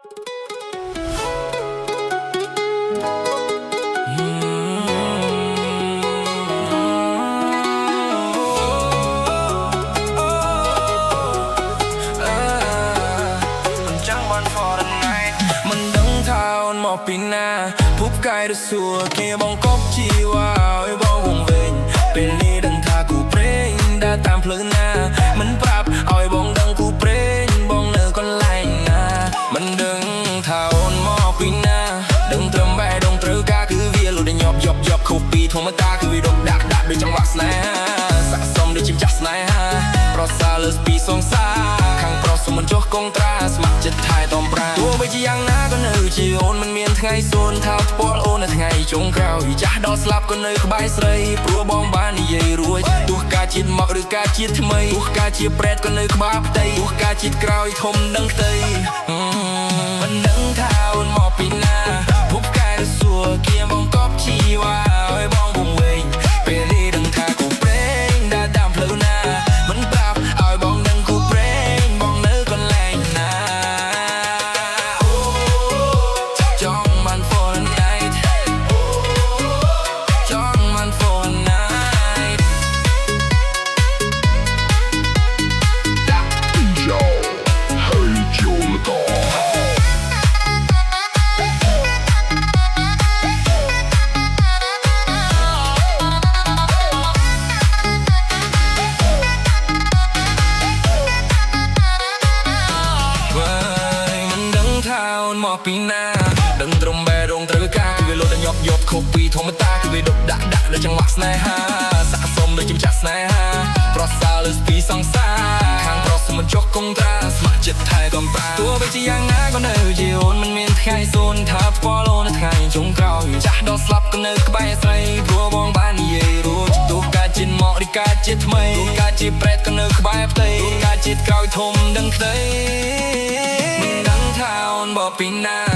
ពីណាភពកាយរសួរគេបងកប់ជីវ៉ាឲ្យបងវងវិញពេលនេះដឹងថាគូព្រេងដើរតាមផ្លូវណាមិនប្រាប់ឲ្យបងដឹងគូព្រេងបងនៅកន្លែងណាមិនដឹងថាអូនមកពីណាដឹងត្រឹមបែដងត្រូវការគឺវាលុតញប់យប់ខុសពីធម្មតាគឺវាដកដាក់ដូចចង្វាក់ស្នេហាស័ក្តិសមដូចជាម្ចាស់ស្នេហាប្រសើរលើសពីសងសាខាងប្រុសសុំមិនចុះកងត្រាស្ម័គ្រចិត្តថែតំប្រាទោះបីជាយ៉ាងណាក៏នៅជាអូនមិនមានថ្ងៃសួនថាផ្ពាល់អូននៅថ្ងៃចុងក្រោយចាស់ដល់ស្លាប់ក៏នៅក្បែរស្រីព្រោះបងបាននិយាយរួចទោះការជាតិមកឬការជាតិថ្មីទោះការជាប្រេតក៏នៅក្បាលផ្ទៃទោះការជាតិក្រោយធំដឹងផ្ទៃមិនដឹងថាអូនមកពីណាភពកាយរសួរគៀមបងកប់ជីវ៉ាឲ្យបងវងវិញពេលនេះដឹងថាគូព្រេងដើរតាមផ្លូវណាមិនប្រាប់ឲ្យបងដឹងគូព្រេងបងនៅកន្លែងណាចង់បាន for a night ចង់បាន for a night yo hey yo let's go មកពីណាដឹងត្រឹមបែរងត្រូវការគឺវាលុតញប់យប់ខុសពីធម្មតាគឺវាដកដាក់ដូចចង្វាក់ស្នេហាស័ក្តិសមដូចជាម្ចាស់ស្នេហាប្រសើរលើសពីសងសាខាងប្រុសសុំមិនចុះកងត្រាស្ម័គ្រចិត្តថែតំប្រាទោះបីជាយ៉ាងណាក៏នៅជាអូនមិនមានថ្ងៃសួនថាផ្ពាល់អូននៅថ្ងៃចុងក្រោយចាស់ដល់ស្លាប់ក៏នៅក្បែរស្រីព្រោះបងបាននិយាយរួចទោះការជាតិមកឬការជាតិថ្មីទោះការជាប្រេតក៏នៅក្បែរផ្ទៃទោះការជាតិក្រោយធំដឹងផ្ទៃមិនដឹងថាអូនបពីណា